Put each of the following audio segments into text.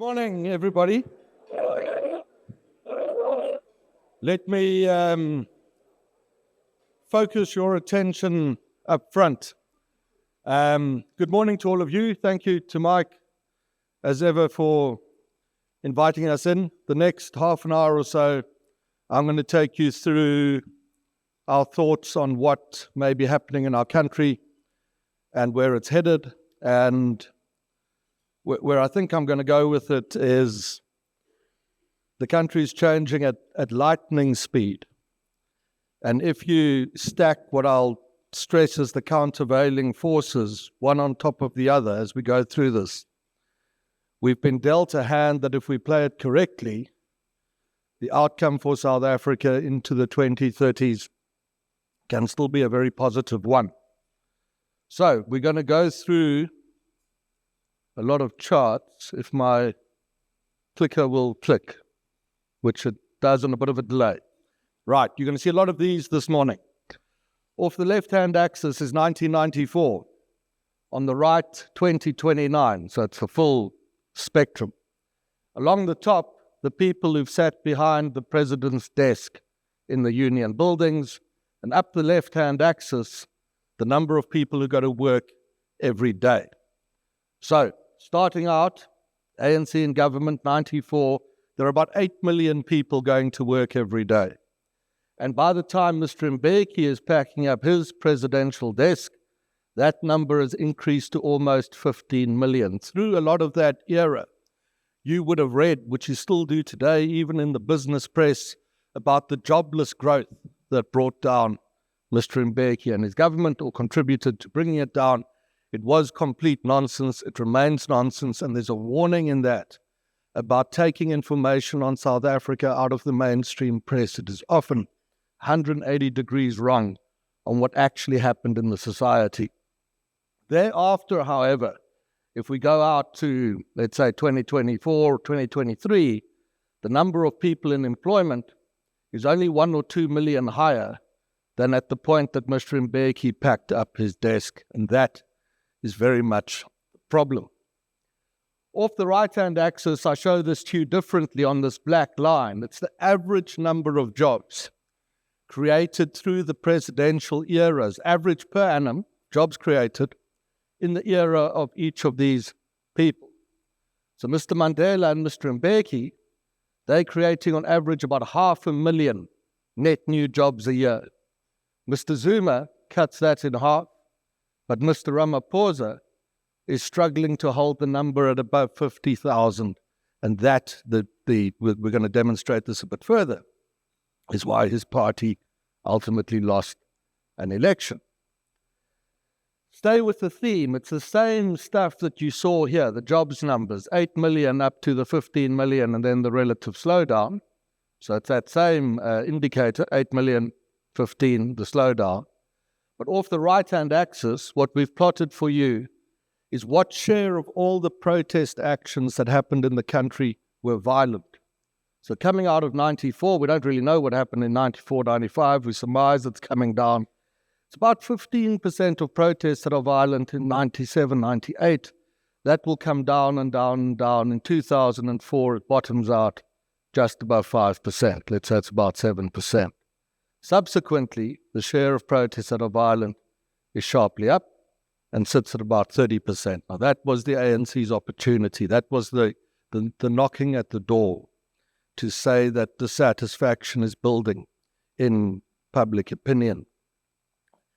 morning, everybody. Let me focus your attention up front. Good morning to all of you. Thank you to Mike, as ever, for inviting us in. The next half an hour or so, I'm going to take you through our thoughts on what may be happening in our country and where it's headed. And where I think I'm going to go with it is the country's changing at lightning speed. And if you stack what I'll stress as the countervailing forces, one on top of the other as we go through this, we've been dealt a hand that if we play it correctly, the outcome for South Africa into the 2030s can still be a very positive one. So we're going to go through a lot of charts, if my clicker will click, which it does on a bit of a delay. Right, you're going to see a lot of these this morning. Off the left-hand axis is 1994. On the right, 2029, so it's a full spectrum. Along the top, the people who've sat behind the president's desk in the union buildings, and up the left-hand axis, the number of people who go to work every day. So, starting out, ANC in government, 94, there are about 8 million people going to work every day. And by the time Mr. Mbeki is packing up his presidential desk, that number has increased to almost 15 million. Through a lot of that era, you would have read, which you still do today, even in the business press, about the jobless growth that brought down Mr. Mbeki and his government, or contributed to bringing it down. It was complete nonsense. It remains nonsense. And there's a warning in that about taking information on South Africa out of the mainstream press. It is often 180 degrees wrong on what actually happened in the society. Thereafter, however, if we go out to, let's say, 2024, 2023, the number of people in employment is only 1 or 2 million higher than at the point that Mr. Mbeki packed up his desk. And that is very much the problem. Off the right-hand axis, I show this to you differently on this black line. It's the average number of jobs created through the presidential eras, average per annum, jobs created in the era of each of these people. So Mr. Mandela and Mr. Mbeki, they're creating on average about 500,000 net new jobs a year. Mr. Zuma cuts that in half, but Mr. Ramaphosa is struggling to hold the number at above 50,000. And that, we're going to demonstrate this a bit further, is why his party ultimately lost an election. Stay with the theme. It's the same stuff that you saw here, the jobs numbers, 8 million up to the 15 million, and then the relative slowdown. So it's that same indicator, 8 million, 15, the slowdown. But off the right-hand axis, what we've plotted for you is what share of all the protest actions that happened in the country were violent. So coming out of 94, we don't really know what happened in 94, 95. We surmise it's coming down. It's about 15% of protests that are violent in 97, 98. That will come down and down and down. In 2004, it bottoms out just above 5%. Let's say it's about 7%. Subsequently, the share of protests that are violent is sharply up and sits at about 30%. Now, that was the ANC's opportunity. That was the knocking at the door to say that dissatisfaction is building in public opinion.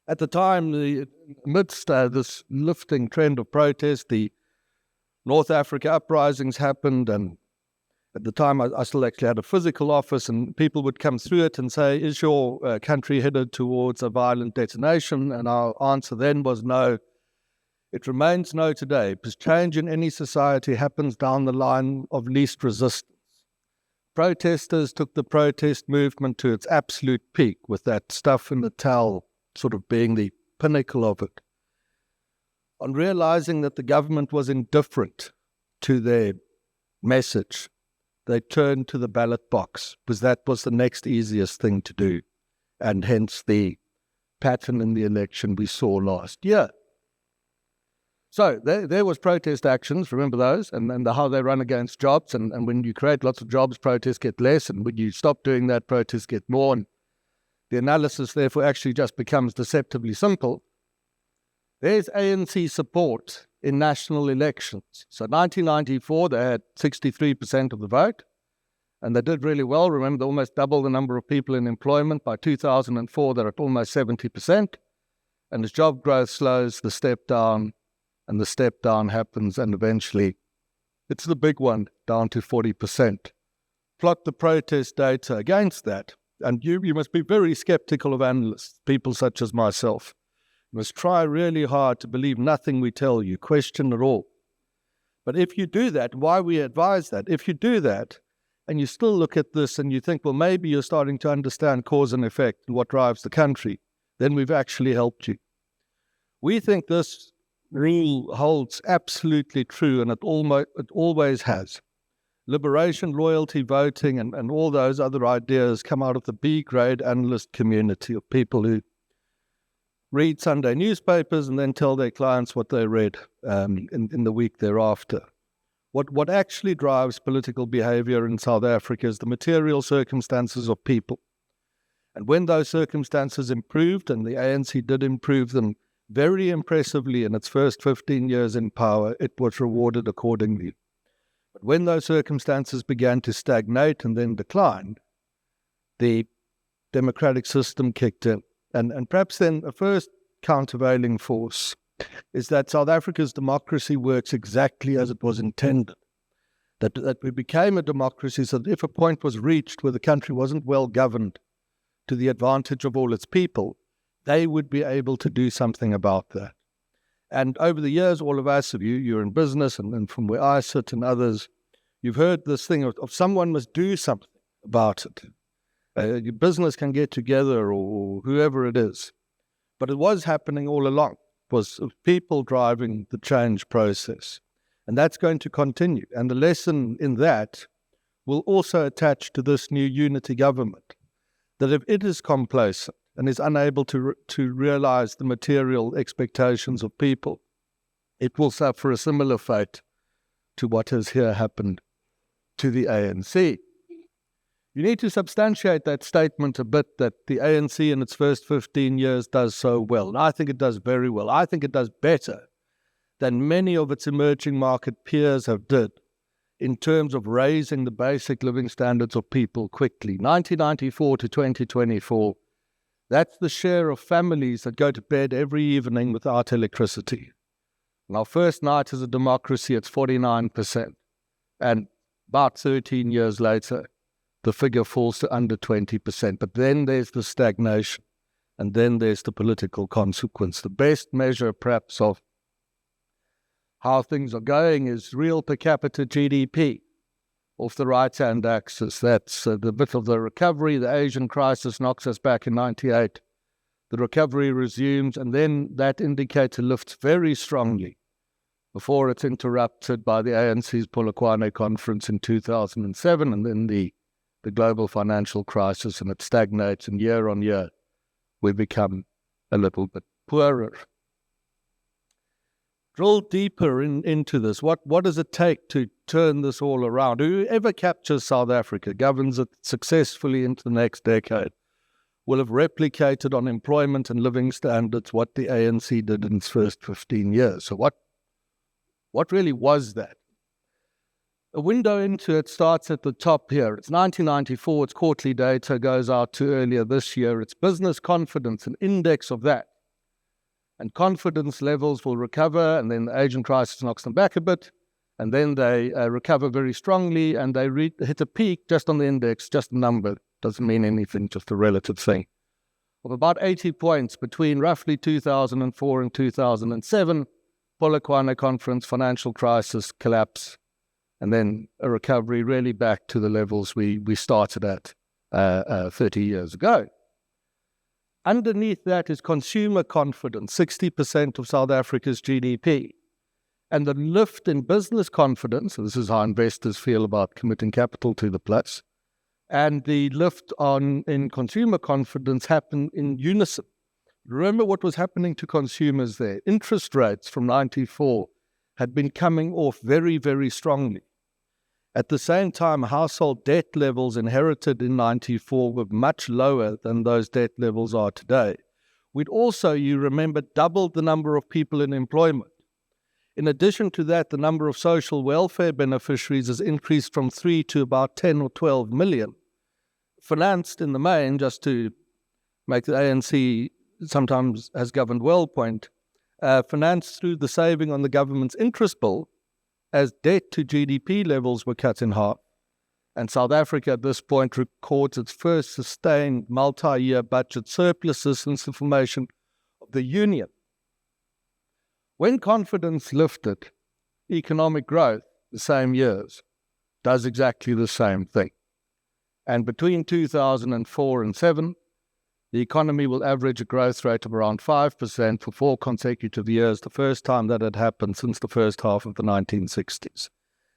At the time, amidst this lifting trend of protest, the North Africa uprisings happened, and at the time, I still actually had a physical office, and people would come through it and say, is your country headed towards a violent detonation? And our answer then was no. It remains no today, because change in any society happens down the line of least resistance. Protesters took the protest movement to its absolute peak, with that stuff in the towel sort of being the pinnacle of it. On realizing that the government was indifferent to their message, they turned to the ballot box, because that was the next easiest thing to do, and hence the pattern in the election we saw last year. So there was protest actions, remember those, and how they run against jobs. And when you create lots of jobs, protests get less. And when you stop doing that, protests get more. And the analysis, therefore, actually just becomes deceptively simple. There's ANC support in national elections. So 1994, they had 63% of the vote. And they did really well. Remember, they almost doubled the number of people in employment. By 2004, they're at almost 70%. And as job growth slows, the step down, and the step down happens, and eventually it's the big one, down to 40%. Plot the protest data against that, and you must be very skeptical of analysts, people such as myself. You must try really hard to believe nothing we tell you, question it all. But if you do that, why we advise that, if you do that, and you still look at this and you think, well, maybe you're starting to understand cause and effect and what drives the country, then we've actually helped you. We think this rule holds absolutely true, and it always has. Liberation, loyalty, voting, and all those other ideas come out of the B-grade analyst community of people who read Sunday newspapers and then tell their clients what they read in the week thereafter. What actually drives political behavior in South Africa is the material circumstances of people. And when those circumstances improved, and the ANC did improve them very impressively in its first 15 years in power, it was rewarded accordingly. But when those circumstances began to stagnate and then declined, the democratic system kicked in. And perhaps then a first countervailing force is that South Africa's democracy works exactly as it was intended. That we became a democracy so that if a point was reached where the country wasn't well governed to the advantage of all its people, they would be able to do something about that. And over the years, all of us, you're in business, and from where I sit and others, you've heard this thing of someone must do something about it. Your business can get together, or whoever it is. But it was happening all along. It was people driving the change process. And that's going to continue. And the lesson in that will also attach to this new unity government, that if it is complacent and is unable to realize the material expectations of people, it will suffer a similar fate to what has here happened to the ANC. You need to substantiate that statement a bit, that the ANC in its first 15 years does so well. And I think it does very well. I think it does better than many of its emerging market peers have did in terms of raising the basic living standards of people quickly. 1994 to 2024, that's the share of families that go to bed every evening without electricity. On our first night as a democracy, it's 49%. And about 13 years later, the figure falls to under 20%. But then there's the stagnation, and then there's the political consequence. The best measure, perhaps, of how things are going is real per capita GDP. Off the right-hand axis, that's the bit of the recovery. The Asian crisis knocks us back in 98. The recovery resumes, and then that indicator lifts very strongly before it's interrupted by the ANC's Polokwane conference in 2007, and then the global financial crisis, and it stagnates, and year on year we become a little bit poorer. Drill deeper into this. What does it take to turn this all around? Whoever captures South Africa, governs it successfully into the next decade, will have replicated on employment and living standards what the ANC did in its first 15 years. So what really was that? A window into it starts at the top here. It's 1994. Its quarterly data goes out to earlier this year. It's business confidence, an index of that. And confidence levels will recover, and then the Asian crisis knocks them back a bit, and then they recover very strongly, and they hit a peak just on the index, just a number. Doesn't mean anything, just a relative thing. Of about 80 points between roughly 2004 and 2007, Polokwane conference, financial crisis, collapse, and then a recovery really back to the levels we started at 30 years ago. Underneath that is consumer confidence, 60% of South Africa's GDP. And the lift in business confidence, this is how investors feel about committing capital to the place, and the lift in consumer confidence happen in unison. Remember what was happening to consumers there. Interest rates from 94 had been coming off very, very strongly. At the same time, household debt levels inherited in 94 were much lower than those debt levels are today. We'd also, you remember, doubled the number of people in employment. In addition to that, the number of social welfare beneficiaries has increased from 3 to about 10 or 12 million. Financed in the main, just to make the ANC sometimes has governed well point, financed through the saving on the government's interest bill as debt to GDP levels were cut in half. And South Africa at this point records its first sustained multi-year budget surpluses since the formation of the Union. When confidence lifted, economic growth, the same years, does exactly the same thing. And between 2004 and 7, the economy will average a growth rate of around 5% for 4 consecutive years, the first time that had happened since the first half of the 1960s.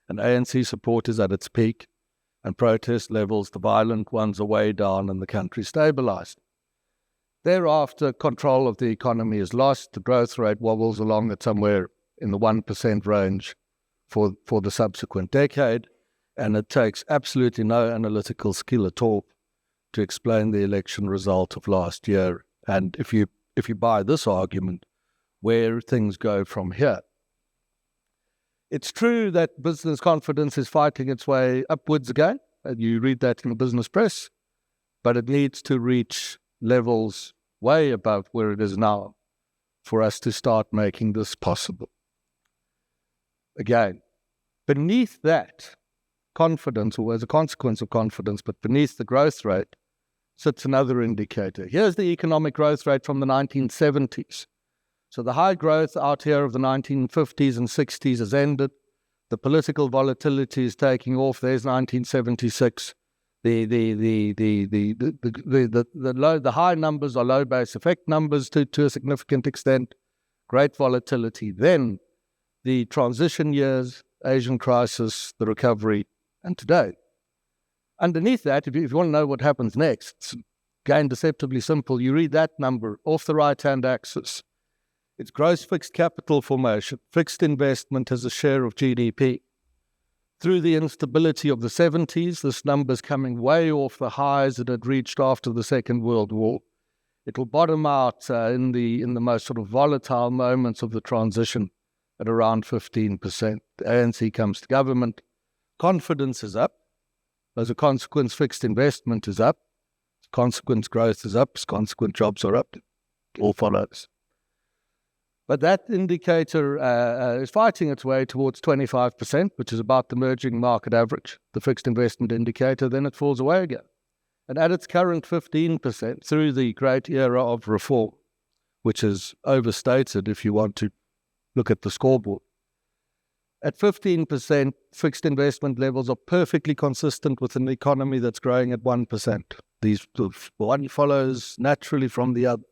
And ANC support is at its peak, and protest levels, the violent ones, are way down and the country stabilized. Thereafter, control of the economy is lost. The growth rate wobbles along at somewhere in the 1% range for the subsequent decade, and it takes absolutely no analytical skill at all to explain the election result of last year. And if you buy this argument, where things go from here. It's true that business confidence is fighting its way upwards again, and you read that in the business press, but it needs to reach levels way above where it is now for us to start making this possible. Again, beneath that confidence, or as a consequence of confidence, but beneath the growth rate, sits another indicator. Here's the economic growth rate from the 1970s. So the high growth out here of the 1950s and 60s has ended. The political volatility is taking off. There's 1976. The high numbers are low base effect numbers to a significant extent. Great volatility. Then the transition years, Asian crisis, the recovery, and today. Underneath that, if you want to know what happens next, it's again deceptively simple. You read that number off the right-hand axis. It's gross fixed capital formation, fixed investment as a share of GDP. Through the instability of the 70s, this number's coming way off the highs it had reached after the Second World War. It will bottom out in the most sort of volatile moments of the transition at around 15%. The ANC comes to government. Confidence is up. As a consequence, fixed investment is up. As a consequence, growth is up. As a consequence, jobs are up. It all follows. But that indicator is fighting its way towards 25%, which is about the emerging market average, the fixed investment indicator. Then it falls away again. And at its current 15%, through the great era of reform, which is overstated if you want to look at the scoreboard, at 15%, fixed investment levels are perfectly consistent with an economy that's growing at 1%. One follows naturally from the other.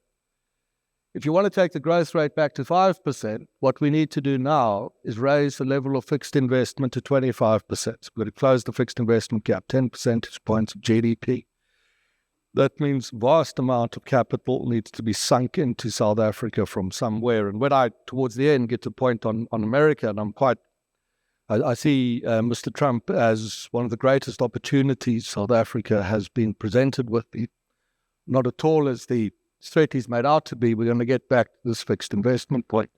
If you want to take the growth rate back to 5%, what we need to do now is raise the level of fixed investment to 25%. We've got to close the fixed investment gap, 10 percentage points of GDP. That means vast amount of capital needs to be sunk into South Africa from somewhere. And when I, towards the end, get to point on America, and I see Mr. Trump as one of the greatest opportunities South Africa has been presented with. Not at all as the threat he's made out to be. We're going to get back to this fixed investment point.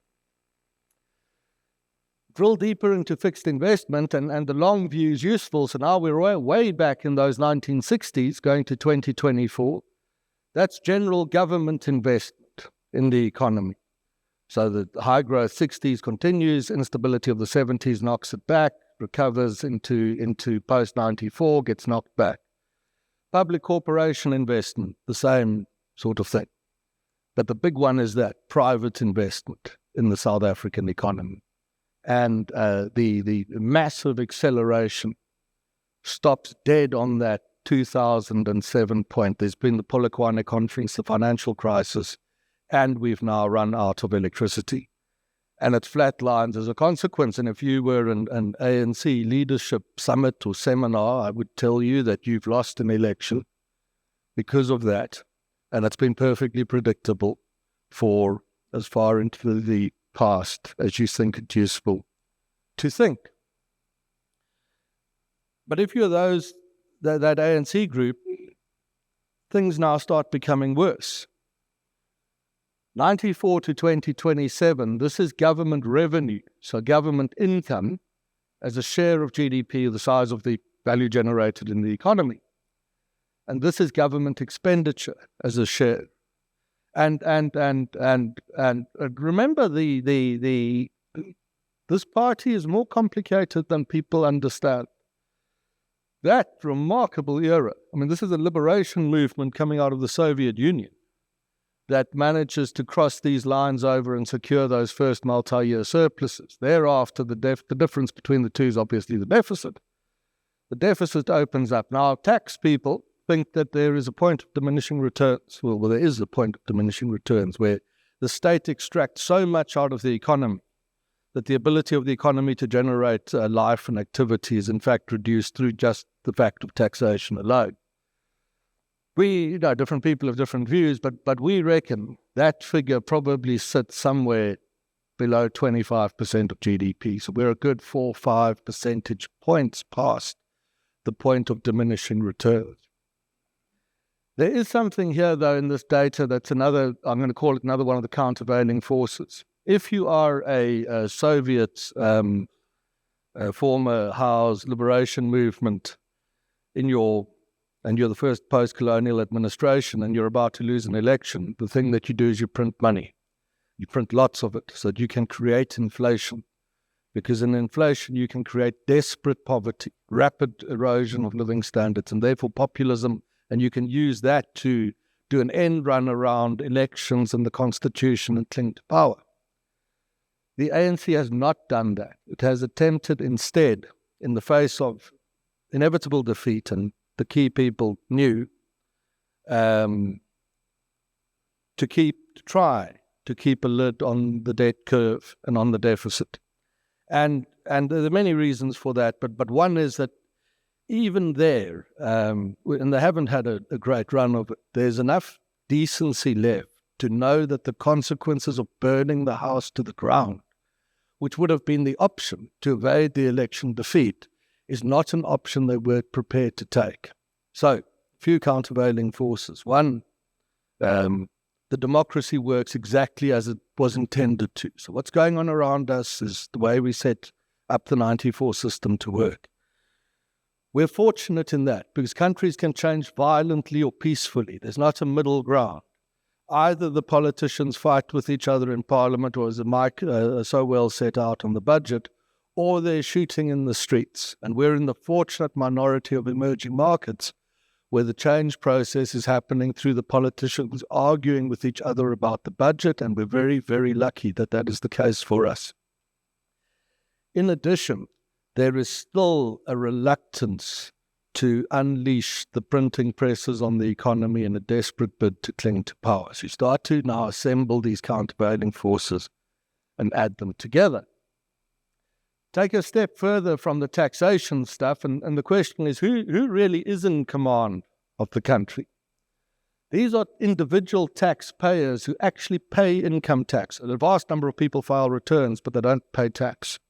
Drill deeper into fixed investment, and the long view is useful. So now we're way back in those 1960s, going to 2024. That's general government investment in the economy. So the high growth 60s continues, instability of the 70s knocks it back, recovers into post-94, gets knocked back. Public corporation investment, the same sort of thing. But the big one is that private investment in the South African economy. And the massive acceleration stops dead on that 2007 point. There's been the Polokwane conference, the financial crisis, and we've now run out of electricity. And it flatlines as a consequence. And if you were an ANC leadership summit or seminar, I would tell you that you've lost an election because of that. And it's been perfectly predictable. for as far into the past as you think it's useful to think. But if you're that ANC group, things now start becoming worse. 94 to 2027, this is government revenue, so government income as a share of GDP, the size of the value generated in the economy. And this is government expenditure as a share. And remember, this party is more complicated than people understand. That remarkable era, I mean, this is a liberation movement coming out of the Soviet Union that manages to cross these lines over and secure those first multi-year surpluses. Thereafter, the difference between the two is obviously the deficit. The deficit opens up. Now, tax people think that there is a point of diminishing returns. Well, there is a point of diminishing returns where the state extracts so much out of the economy that the ability of the economy to generate life and activity is in fact reduced through just the fact of taxation alone. Different people have different views, but we reckon that figure probably sits somewhere below 25% of GDP. So we're a good 4 or 5 percentage points past the point of diminishing returns. There is something here, though, in this data that's another, I'm going to call it another one of the countervailing forces. If you are a Soviet former house liberation movement and you're the first post-colonial administration and you're about to lose an election, the thing that you do is you print money. You print lots of it so that you can create inflation. Because in inflation, you can create desperate poverty, rapid erosion of living standards, and therefore populism, and you can use that to do an end run around elections and the constitution and cling to power. The ANC has not done that. It has attempted instead, in the face of inevitable defeat, and the key people knew, to try to keep a lid on the debt curve and on the deficit. And there are many reasons for that, but one is that even there, and they haven't had a great run of it, there's enough decency left to know that the consequences of burning the house to the ground, which would have been the option to evade the election defeat, is not an option they were prepared to take. So, a few countervailing forces. One, the democracy works exactly as it was intended to. So what's going on around us is the way we set up the 94 system to work. We're fortunate in that because countries can change violently or peacefully. There's not a middle ground. Either the politicians fight with each other in parliament, or as Mike so well set out on the budget, or they're shooting in the streets. And we're in the fortunate minority of emerging markets where the change process is happening through the politicians arguing with each other about the budget, and we're very, very lucky that that is the case for us. In addition, there is still a reluctance to unleash the printing presses on the economy in a desperate bid to cling to power. So you start to now assemble these countervailing forces and add them together. Take a step further from the taxation stuff, and the question is, who really is in command of the country? These are individual taxpayers who actually pay income tax. A vast number of people file returns, but they don't pay tax.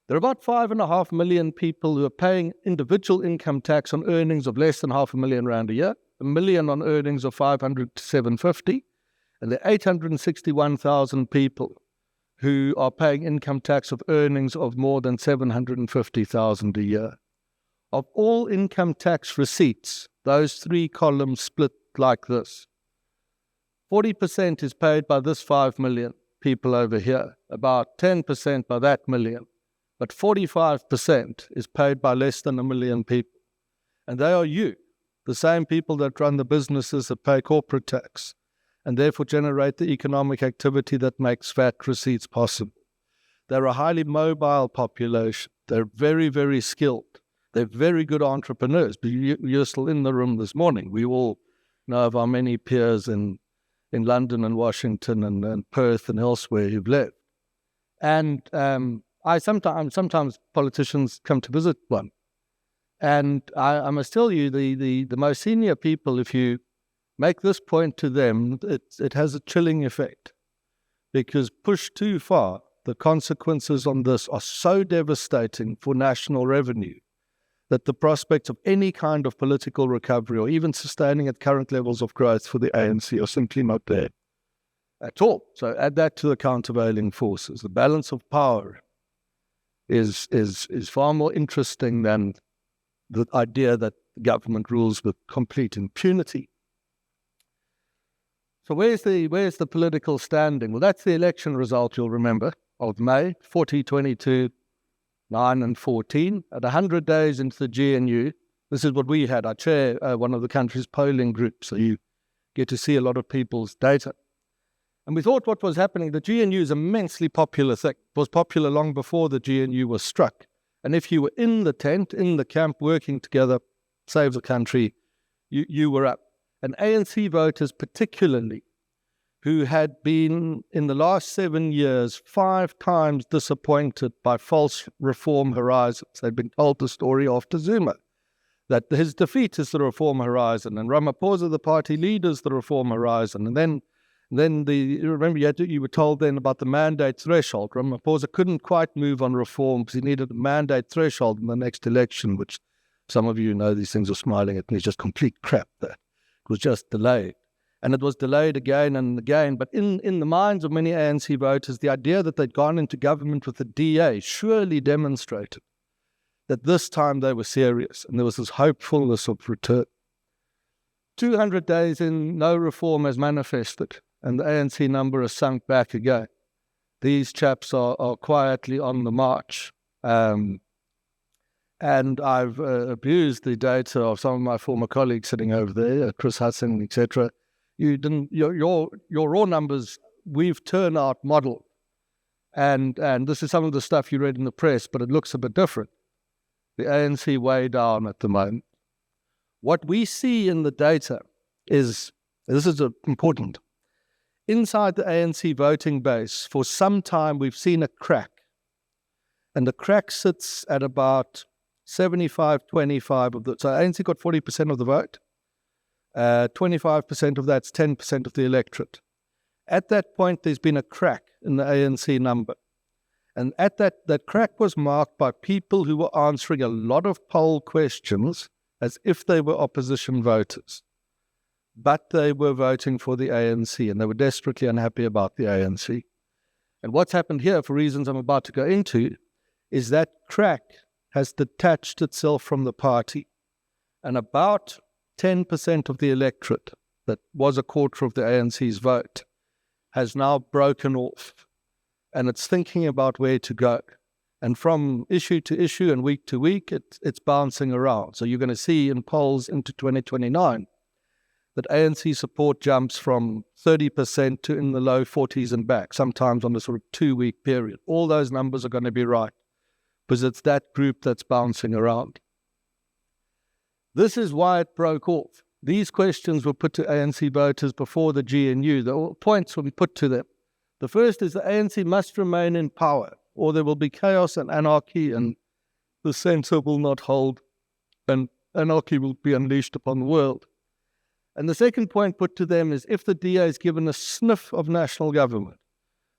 There are about 5.5 million people who are paying individual income tax on earnings of less than R500,000 a year, 1 million on earnings of 500 to 750, and there are 861,000 people who are paying income tax of earnings of more than 750,000 a year. Of all income tax receipts, those three columns split like this. 40% is paid by this 5 million people over here, about 10% by that million, but 45% is paid by less than 1 million people. And they are you, the same people that run the businesses that pay corporate tax, and therefore generate the economic activity that makes VAT receipts possible. They're a highly mobile population. They're very, very skilled. They're very good entrepreneurs. But you're still in the room this morning. We all know of our many peers in London and Washington and Perth and elsewhere who've left. And sometimes politicians come to visit one. And I must tell you, the most senior people, if you make this point to them, it has a chilling effect, because pushed too far, the consequences on this are so devastating for national revenue that the prospects of any kind of political recovery or even sustaining at current levels of growth for the ANC are simply not there at all. So add that to the countervailing forces. The balance of power is far more interesting than the idea that the government rules with complete impunity. So where's the political standing? Well, that's the election result, you'll remember, of May 40-22, 9 and 14. At 100 days into the GNU, this is what we had. I chair one of the country's polling groups, so you get to see a lot of people's data. And we thought what was happening, the GNU is an immensely popular thing. It was popular long before the GNU was struck. And if you were in the tent, in the camp, working together, save the country, you were up. And ANC voters particularly, who had been in the last 7 years 5 times disappointed by false reform horizons. They'd been told the story after Zuma, that his defeat is the reform horizon, and Ramaphosa, the party leader, is the reform horizon. And then remember you were told then about the mandate threshold. Ramaphosa couldn't quite move on reform because he needed a mandate threshold in the next election, which some of you know these things are smiling at me. It's just complete crap that. It was just delayed. And it was delayed again and again. But in the minds of many ANC voters, the idea that they'd gone into government with the DA surely demonstrated that this time they were serious and there was this hopefulness of return. 200 days in, no reform has manifested, and the ANC number has sunk back again. These chaps are quietly on the march. And I've abused the data of some of my former colleagues sitting over there, Chris Hudson, etc. Your raw numbers, we've turnout model. And this is some of the stuff you read in the press, but it looks a bit different. The ANC way down at the moment. What we see in the data is, this is important, inside the ANC voting base, for some time we've seen a crack. And the crack sits at about 75-25 of the, so ANC got 40% of the vote. 25% of that's 10% of the electorate. At that point, there's been a crack in the ANC number. And at that crack was marked by people who were answering a lot of poll questions as if they were opposition voters. But they were voting for the ANC, and they were desperately unhappy about the ANC. And what's happened here, for reasons I'm about to go into, is that crack has detached itself from the party. And about 10% of the electorate, that was a quarter of the ANC's vote, has now broken off. And it's thinking about where to go. And from issue to issue and week to week, it's bouncing around. So you're going to see in polls into 2029 that ANC support jumps from 30% to in the low 40s and back, sometimes on a sort of 2-week period. All those numbers are going to be right, because it's that group that's bouncing around. This is why it broke off. These questions were put to ANC voters before the GNU. The points will be put to them. The first is the ANC must remain in power, or there will be chaos and anarchy, and the censor will not hold, and anarchy will be unleashed upon the world. And the second point put to them is if the DA is given a sniff of national government,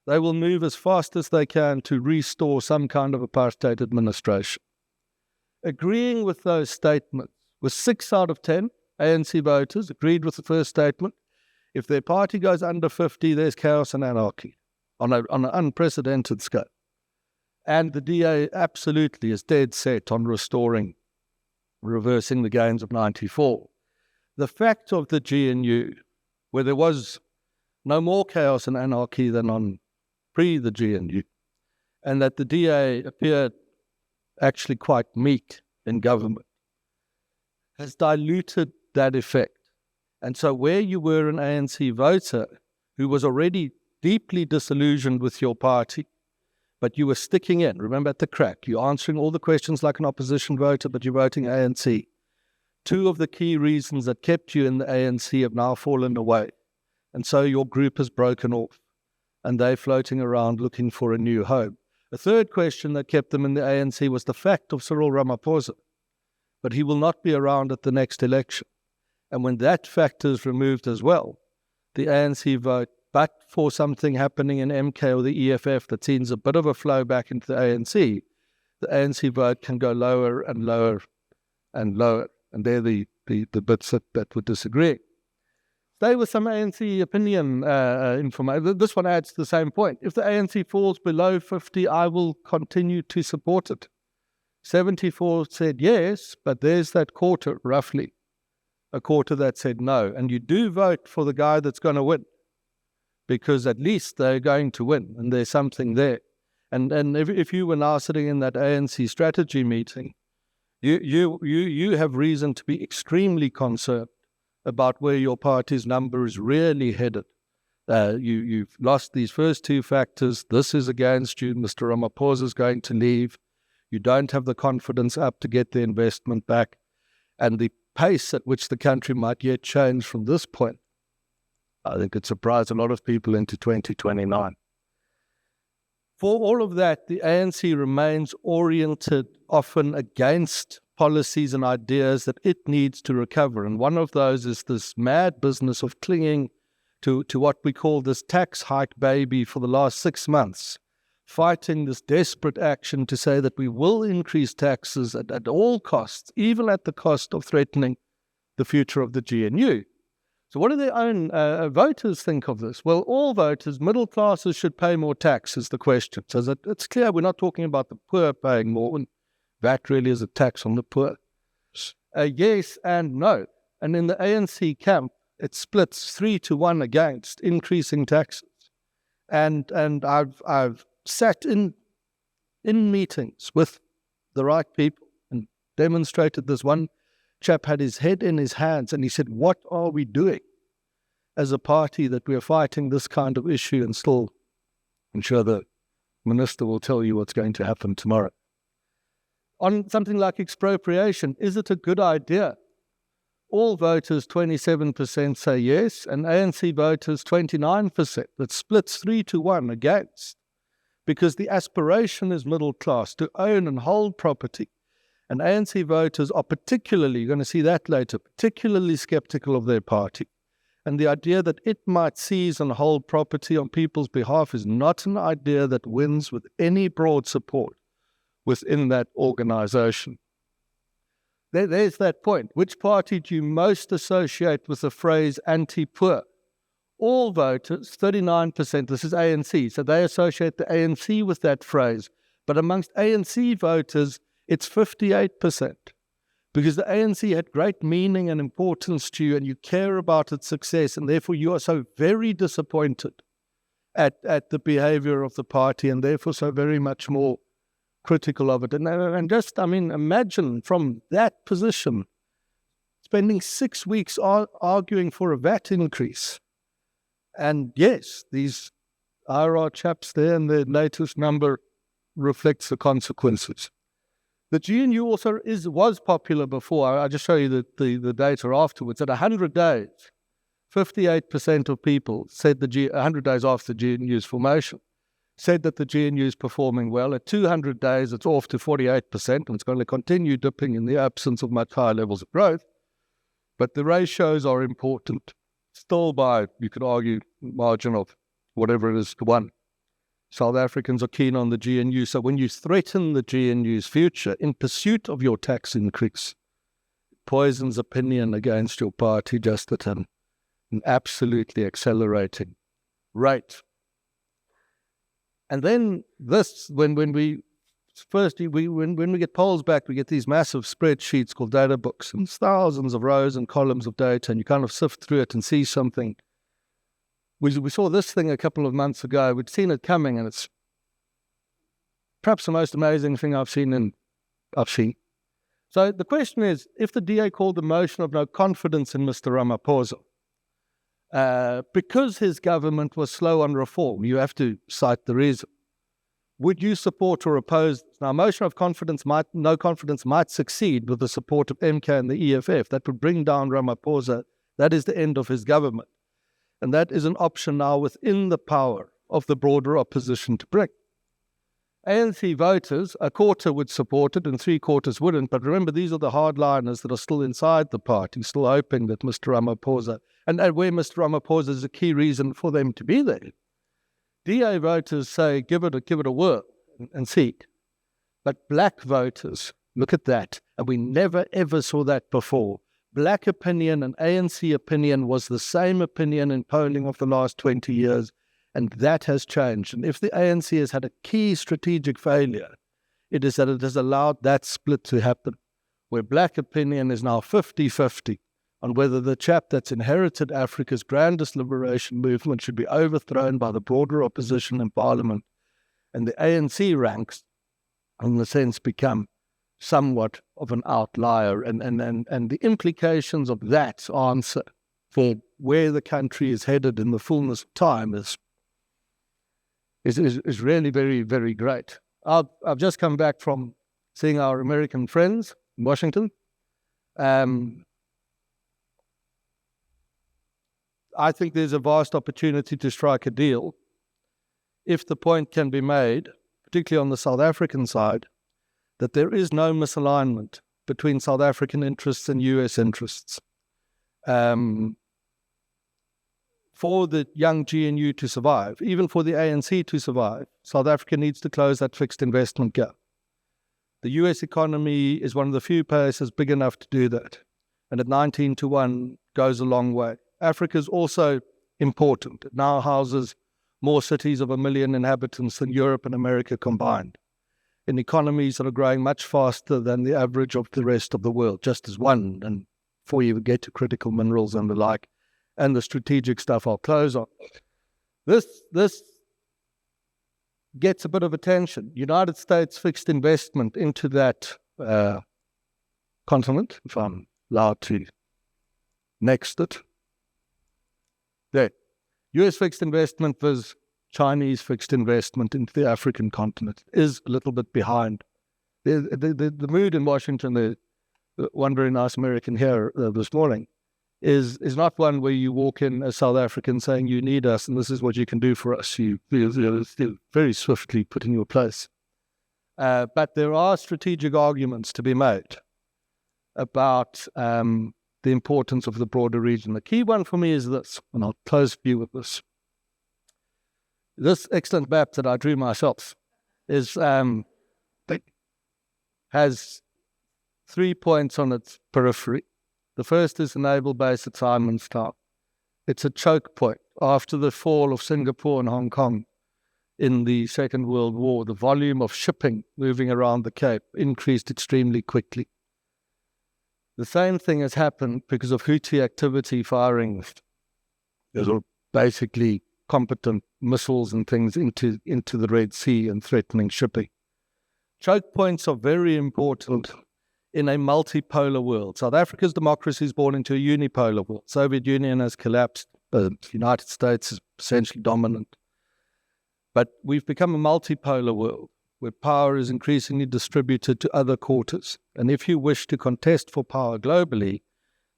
they will move as fast as they can to restore some kind of apartheid administration. Agreeing with those statements, with 6 out of 10 ANC voters agreed with the first statement, if their party goes under 50, there's chaos and anarchy on an unprecedented scale. And the DA absolutely is dead set on reversing the gains of 94. The fact of the GNU, where there was no more chaos and anarchy than on the GNU, and that the DA appeared actually quite meek in government, has diluted that effect. And so where you were an ANC voter who was already deeply disillusioned with your party, but you were sticking in, remember at the crack, you're answering all the questions like an opposition voter, but you're voting ANC. 2 of the key reasons that kept you in the ANC have now fallen away. And so your group has broken off, and they're floating around looking for a new home. The third question that kept them in the ANC was the fact of Cyril Ramaphosa, but he will not be around at the next election. And when that factor is removed as well, the ANC vote, but for something happening in MK or the EFF that sends a bit of a flow back into the ANC vote can go lower and lower and lower. And they're the bits that would disagree. Stay with some ANC opinion information. This one adds to the same point. If the ANC falls below 50, I will continue to support it. 74 said yes, but there's that quarter, roughly, a quarter that said no. And you do vote for the guy that's going to win, because at least they're going to win, and there's something there. And if you were now sitting in that ANC strategy meeting, you have reason to be extremely concerned about where your party's number is really headed. You've lost these first two factors. This is against you. Mr. Ramaphosa is going to leave. You don't have the confidence up to get the investment back. And the pace at which the country might yet change from this point, I think it surprised a lot of people into 2029. For all of that, the ANC remains oriented often against policies and ideas that it needs to recover. And one of those is this mad business of clinging to what we call this tax hike baby for the last 6 months, fighting this desperate action to say that we will increase taxes at all costs, even at the cost of threatening the future of the GNU. So what do their own voters think of this? Well, all voters, middle classes should pay more tax is the question. So it's clear we're not talking about the poor paying more, and that really is a tax on the poor. Yes and no. And in the ANC camp, it splits 3-1 against increasing taxes. And I've sat in meetings with the right people and demonstrated this. One chap had his head in his hands and he said, what are we doing as a party that we are fighting this kind of issue? And still, I'm sure the minister will tell you what's going to happen tomorrow. On something like expropriation, is it a good idea? All voters, 27% say yes, and ANC voters, 29%. That splits 3-1 against, because the aspiration is middle class to own and hold property. And ANC voters are particularly, you're going to see that later, particularly skeptical of their party. And the idea that it might seize and hold property on people's behalf is not an idea that wins with any broad support within that organization. There's that point. Which party do you most associate with the phrase anti-poor? All voters, 39%, this is ANC, so they associate the ANC with that phrase. But amongst ANC voters, it's 58%, because the ANC had great meaning and importance to you, and you care about its success, and therefore you are so very disappointed at the behavior of the party, and therefore so very much more critical of it. And just, imagine from that position, spending 6 weeks arguing for a VAT increase. And yes, these IRR chaps there, and their latest number reflects the consequences. The GNU also was popular before. I'll just show you the data afterwards. At 100 days, 58% of people said 100 days after the GNU's formation, said that the GNU is performing well. At 200 days, it's off to 48%, and it's going to continue dipping in the absence of much higher levels of growth. But the ratios are important, still by, you could argue, margin of whatever it is to 1. South Africans are keen on the GNU. So when you threaten the GNU's future in pursuit of your tax increase, it poisons opinion against your party just at an absolutely accelerating rate. And then this, when we get polls back, we get these massive spreadsheets called data books, and it's thousands of rows and columns of data, and you kind of sift through it and see something. We saw this thing a couple of months ago. We'd seen it coming, and it's perhaps the most amazing thing I've seen. So the question is, if the DA called the motion of no confidence in Mr. Ramaphosa, because his government was slow on reform, you have to cite the reason. Would you support or oppose this? Now, a motion of no confidence might succeed with the support of MK and the EFF. That would bring down Ramaphosa. That is the end of his government. And that is an option now within the power of the broader opposition to bring. ANC voters, a quarter would support it and 3/4 wouldn't. But remember, these are the hardliners that are still inside the party, still hoping that Mr. Ramaphosa, and where Mr. Ramaphosa is a key reason for them to be there. DA voters say, give it a whirl and see. But black voters, look at that. And we never, ever saw that before. Black opinion and ANC opinion was the same opinion in polling of the last 20 years. And that has changed. And if the ANC has had a key strategic failure, it is that it has allowed that split to happen, where black opinion is now 50-50 on whether the chap that's inherited Africa's grandest liberation movement should be overthrown by the broader opposition in Parliament. And the ANC ranks, in a sense, become somewhat of an outlier. And the implications of that answer for where the country is headed in the fullness of time is really very, very great. I've just come back from seeing our American friends in Washington. I think there's a vast opportunity to strike a deal if the point can be made, particularly on the South African side, that there is no misalignment between South African interests and US interests. For the young GNU to survive, even for the ANC to survive, South Africa needs to close that fixed investment gap. The US economy is one of the few places big enough to do that. And at 19-1 goes a long way. Africa is also important. It now houses more cities of 1 million inhabitants than Europe and America combined, in economies that are growing much faster than the average of the rest of the world, just as one, and before you get to critical minerals and the like, and the strategic stuff I'll close on. This gets a bit of attention. United States fixed investment into that continent, if I'm allowed to next it. There. US fixed investment versus Chinese fixed investment into the African continent is a little bit behind. The mood in Washington, the one very nice American here this morning, is not one where you walk in as South African saying you need us and this is what you can do for us. You very swiftly put in your place. But there are strategic arguments to be made about the importance of the broader region. The key one for me is this, and I'll close for you with this. This excellent map that I drew myself has 3 points on its periphery. The first is the naval base at Simonstown. It's a choke point. After the fall of Singapore and Hong Kong in the Second World War, the volume of shipping moving around the Cape increased extremely quickly. The same thing has happened because of Houthi activity firing basically competent missiles and things into the Red Sea and threatening shipping. Choke points are very important in a multipolar world. South Africa's democracy is born into a unipolar world. Soviet Union has collapsed. The United States is essentially dominant. But we've become a multipolar world where power is increasingly distributed to other quarters. And if you wish to contest for power globally,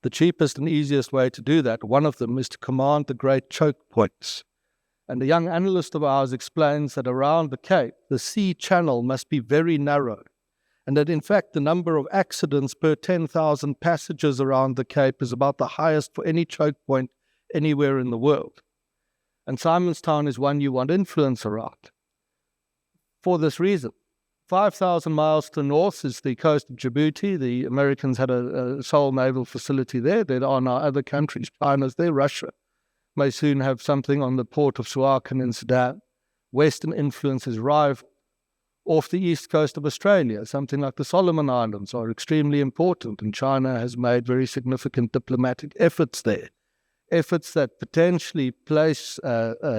the cheapest and easiest way to do that, one of them, is to command the great choke points. And a young analyst of ours explains that around the Cape, the sea channel must be very narrow, and that in fact the number of accidents per 10,000 passengers around the Cape is about the highest for any choke point anywhere in the world. And Simonstown is one you want influence around. For this reason, 5,000 miles to the north is the coast of Djibouti. The Americans had a sole naval facility there. There are now other countries. China's there. Russia may soon have something on the port of Suakin in Sudan. Western influence is rival. Off the east coast of Australia, something like the Solomon Islands are extremely important, and China has made very significant diplomatic efforts there. Efforts that potentially place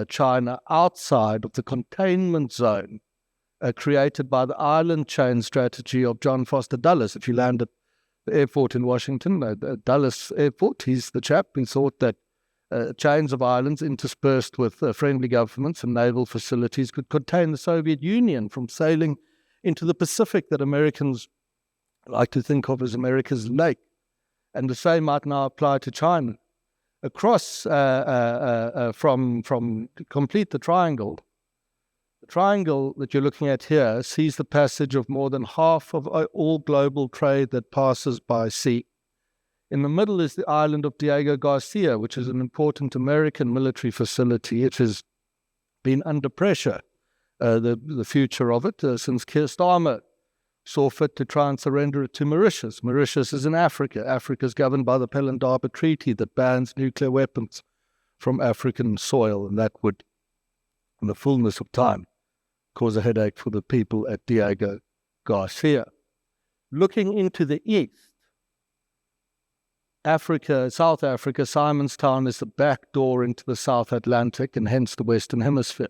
China outside of the containment zone created by the island chain strategy of John Foster Dulles. If you land at the airport in Washington, Dulles Airport, he's the chap who thought that chains of islands interspersed with friendly governments and naval facilities could contain the Soviet Union from sailing into the Pacific that Americans like to think of as America's lake. And the same might now apply to China. Across, from complete the triangle, The triangle that you're looking at here sees the passage of more than half of all global trade that passes by sea. In the middle is the island of Diego Garcia, which is an important American military facility. It has been under pressure, the future of it, since Keir Starmer saw fit to try and surrender it to Mauritius. Mauritius is in Africa. Africa is governed by the Pelindaba Treaty that bans nuclear weapons from African soil, and that would, in the fullness of time, cause a headache for the people at Diego Garcia. Looking into the east, South Africa, Simonstown is the back door into the South Atlantic and hence the Western Hemisphere.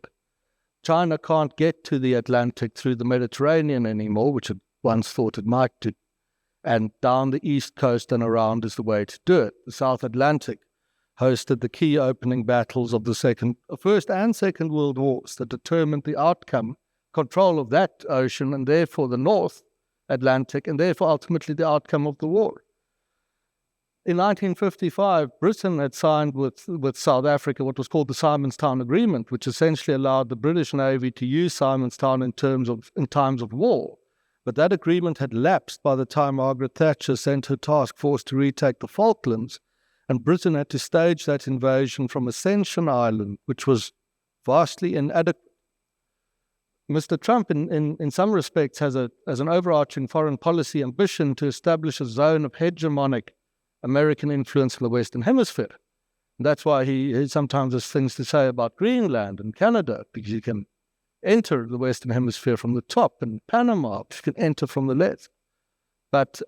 China can't get to the Atlantic through the Mediterranean anymore, which it once thought it might do, and down the east coast and around is the way to do it. The South Atlantic hosted the key opening battles of the First and Second World Wars that determined the outcome, control of that ocean, and therefore the North Atlantic, and therefore ultimately the outcome of the war. In 1955, Britain had signed with South Africa what was called the Simonstown Agreement, which essentially allowed the British Navy to use Simonstown in times of war. But that agreement had lapsed by the time Margaret Thatcher sent her task force to retake the Falklands, and Britain had to stage that invasion from Ascension Island, which was vastly inadequate. Mr. Trump, in some respects, has an overarching foreign policy ambition to establish a zone of hegemonic American influence in the Western Hemisphere. And that's why he sometimes has things to say about Greenland and Canada, because you can enter the Western Hemisphere from the top, and Panama, you can enter from the left. But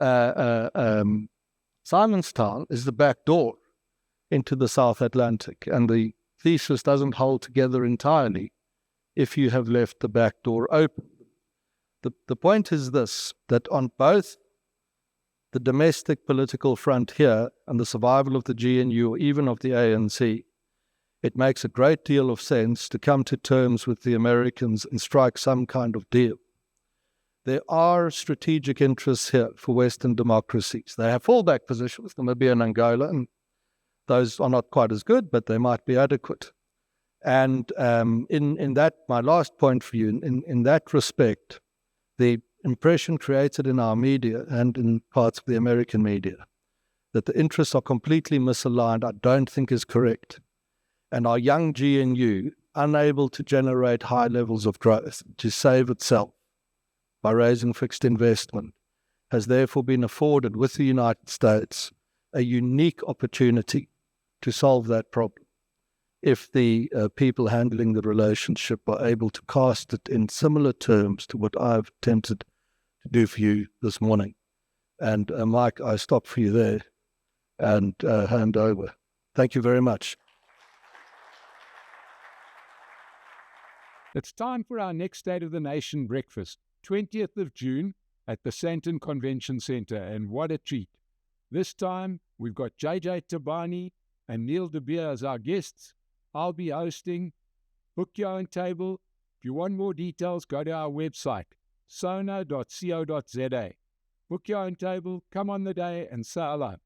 Simonstown is the back door into the South Atlantic, and the thesis doesn't hold together entirely if you have left the back door open. The point is this, that on both the domestic political front here and the survival of the GNU or even of the ANC, it makes a great deal of sense to come to terms with the Americans and strike some kind of deal. There are strategic interests here for Western democracies. They have fallback positions, Namibia and Angola, and those are not quite as good, but they might be adequate. And in that, my last point for you, in that respect, the impression created in our media and in parts of the American media that the interests are completely misaligned, I don't think is correct. And our young GNU, unable to generate high levels of growth, to save itself by raising fixed investment, has therefore been afforded with the United States a unique opportunity to solve that problem if the people handling the relationship are able to cast it in similar terms to what I've attempted to do for you this morning. And Mike, I stop for you there and hand over. Thank you very much. It's time for our next State of the Nation breakfast, 20th of June at the Sandton Convention Centre, and what a treat. This time we've got JJ Tabani and Neil De Beer as our guests. I'll be hosting. Book your own table. If you want more details, go to our website, sono.co.za. Book your own table, come on the day and say hello.